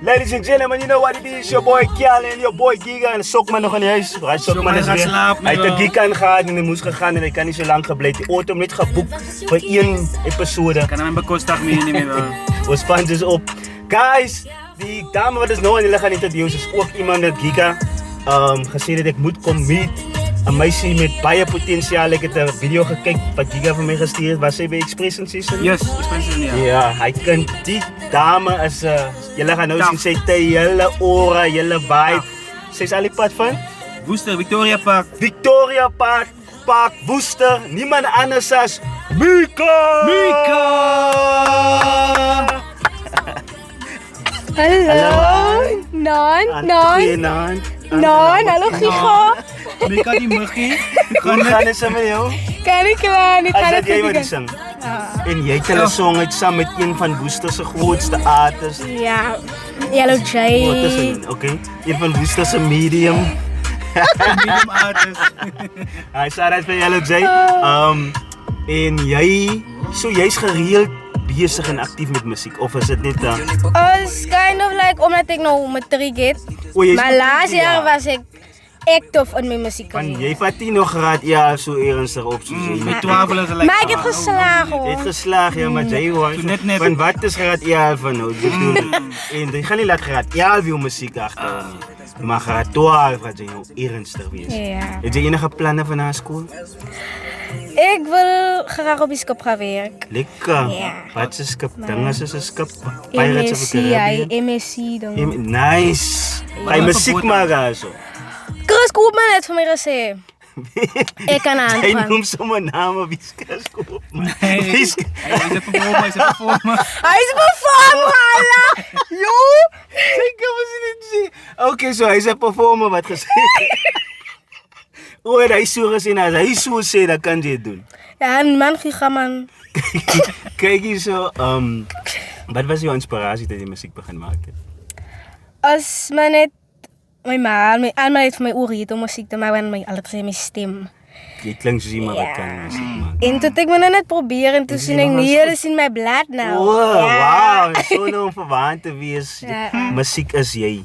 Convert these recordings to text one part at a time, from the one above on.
Ladies and gentlemen, you know what it is, your boy Kial en your boy Giga en Sokman nog in huis. Hij Sokman is weer. Hij heeft de Giga aangegaan en hij moest gegaan en hij kan niet zo lang gebleven. Die auto net geboekt voor 1 episode. Kan hem bekostig mee niet meer. Ons fans is op. Guys, die dame wat is nou aan jullie gaan introduceren is ook iemand met Giga. Gezien dat ik moet komen meet. Een meisje met baie potentiaal. Ik heb een video gekeken wat Giga van mij gestuurd. Was zij bij Expression Season? Yes, Expression ja. Ja, hij kent die dame is... jullie gaan nou zien, zij heeft een hele aura, hele vibe. Zij is al die pad van? Woester, Victoria Park. Victoria Park, Park Woester. Niemand anders als Mika! Hallo. Non, hallo Giga. Mika die muggie. Hoe gaan het zo met jou? Kan ik wel niet. Als dat jij wat die zing. En jy het hulle song uit saam met een van Woester se grootste artists. Ja, Yellow Wat is Jay. dit? Okay. Een van Woester se medium. Medium artist. Hy sê dit vir Yellow Jay. En jy's gereeld besig en aktief met musiek of is dit net It's kind of like omdat ik nou matriek het. O, jy is Maar matriek, laatst ja. jaar was ik actief in mijn muziek. van jy vat nie nog graad ja so ernstig op soos jy Met met 12 is het Maar ik heb geslagen Jy het hoor. geslaag ja, maar jy hoor. Net. Van wat is graad 11 van nou? Bedoel en jy gaan nie laat graad 11 jou musiek agter. Maar graad 12 wat jy nou ernstig wees. Ja. Het jy enige planne van na skool? Ik wil graag op die skip gaan werken. Lekker. Ja. Wat is skip? Dinge is 'n skip. Pirates of the MSc, Caribbean. MSc dan. Nice. Hy musiek maak also. Chris Koopman het voor mij gezegd. Ik kan Hy aangaan. noem sommer name wie skes koop. Hij is een performer. Hij is performer, Allah. Jo. Sy kan mos nie sê. Okay, so hy's 'n performer wat gesê. O, hy so gesê as hy so sê dan kan jy dit doen. Ja, een man Giga man. Kyk hier so, wat was jou inspirasie dat jy musiek begin maak het? Als men net mijn ma, het voor mij oorgeet om muziek te maken, maar altijd zei mijn stem. Jy klink soos iemand wat Ja. kan musiek maak. En toen ik me net proberen, en toen zie ik nee, dat is in mijn blad nou. O, wow, so nou om verwant te wees. Ja. Musiek is jy.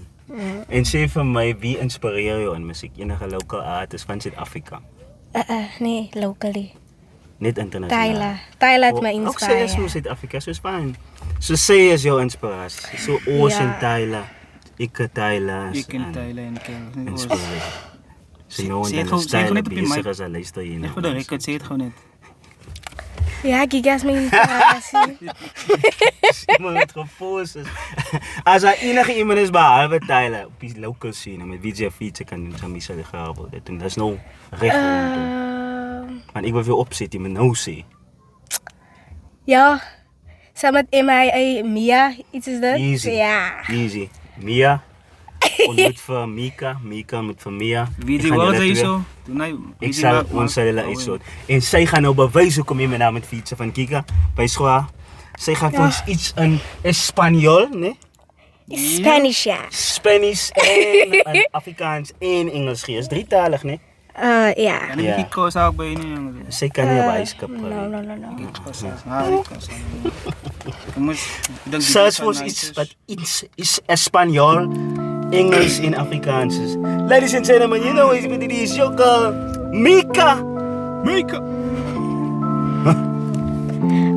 En sê vir my, wie inspireer jou in musiek? Enige local artist van Suid-Afrika? Nee, locally. Net internasionaal. Tyler het mij Ook sê is inspireerd. so Suid-Afrika, so is fyn. So sê is jou inspirasie. So Ocean Ja. Tyler, Ike Tyler Je kent Thailand. inspireer. So nou Sê en het dan gewoon- sê het style gewoon net op je besig mic. as 'n luister hier Net nou. voor de record, zeg het gewoon net. Ja, Giga is mijn inspiratie. Iemand het gefos is. As daar enige iemand is behalwe Tyler op die local scene met wie jy feature kan doen, dan sal jy graag wil dit doen. Dis nou reg om doen. Want ek wil vir opset, jy moet nou sê. Ja, samen met MIA, Mia, iets is dat? Easy. Ja. Easy. Mia. Ontmoet vir Mika, Mika moet vir Mia. Wie Ek die gaan woord julle is twee- zo? Toen hij. Ek sal ons sal hulle uitsoort. En sy gaan nou bewys hoekom jy met haar met fietsen van Kika by skool. Sy gaan vir ons iets in Espanol, né? Spanish, ja. Spanish en in Afrikaans en Engels gee. Is drietalig, né? Ja. En ik kijk koos ook bij je jongen. Sy kan nie op ijskap. No. Search vir ons iets wat iets Espanol, Engels en Afrikaans is. Ladies and gentlemen, you know it's with this your girl Mika. Mika.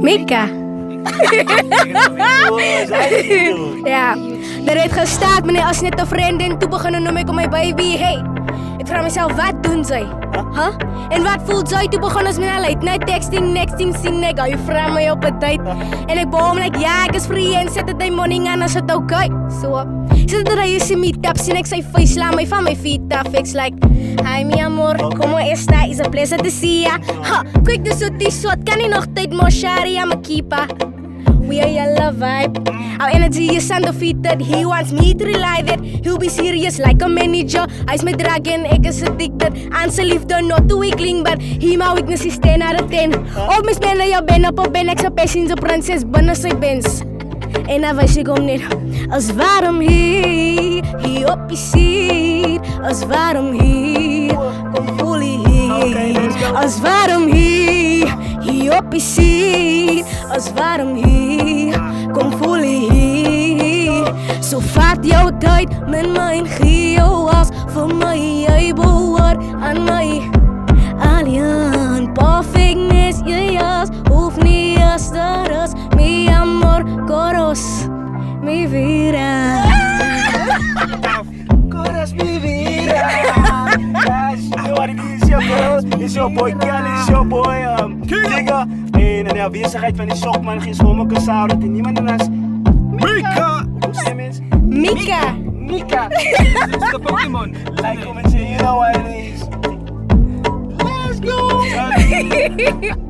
Mika. Oh, sy doen. Ja. Daar het gestaan, meneer, als net een vriendin. Toen begonnen noem ik om mijn baby. Hey. Ik vraag mezelf, wat doen zij? Huh? En wat voelt zij? Toen begonnen ze met een late night texting, nexting, zien nigga. Je vraagt mij op het date. En ik boom like, ja, ik is free en zet het die morning aan als het oké. Zo. Zit er je see me taps en ik zei face, sla mij van mijn feet af. Ik like, hi mi amor, como esta? Is a pleasure to see ya. Ha, quick de zoetie soort, kan je nog tijd moshari aan me keeper. We are yellow vibe. Our energy is undefeated. He wants me to rely that he'll be serious like a manager. I's my dragon, ek is addicted. Aan sy liefde, not too weakling, but he my weakness is 10 out of 10. Op my spenne, jou ben op ben, ek sy passion, sy prinses, binne sy bens. En dan wys ek hom net, as waarom hier op die seat, as waarom hier, kom voel hier, as waarom hier op die seat, as waarom hier, kom voel hier, so vaak jou tyd, min my en gee jou as vir my, jy behoort aan my. Alien, perfectness, jy as, hoef nie as daar is, mi amor, coros, mi vida. Coras mi vida. Guys, you know what it is, yo, girls. It's your boy Kelly, it's your boy Giga. En aan de afwezigheid van die Sokman, geen schommel Casaro, en niemand anders. Mika! Hoe stem eens? Mika! Mika. Dat is de Pokémon. Like, comment, say, you know what it is. Let's go!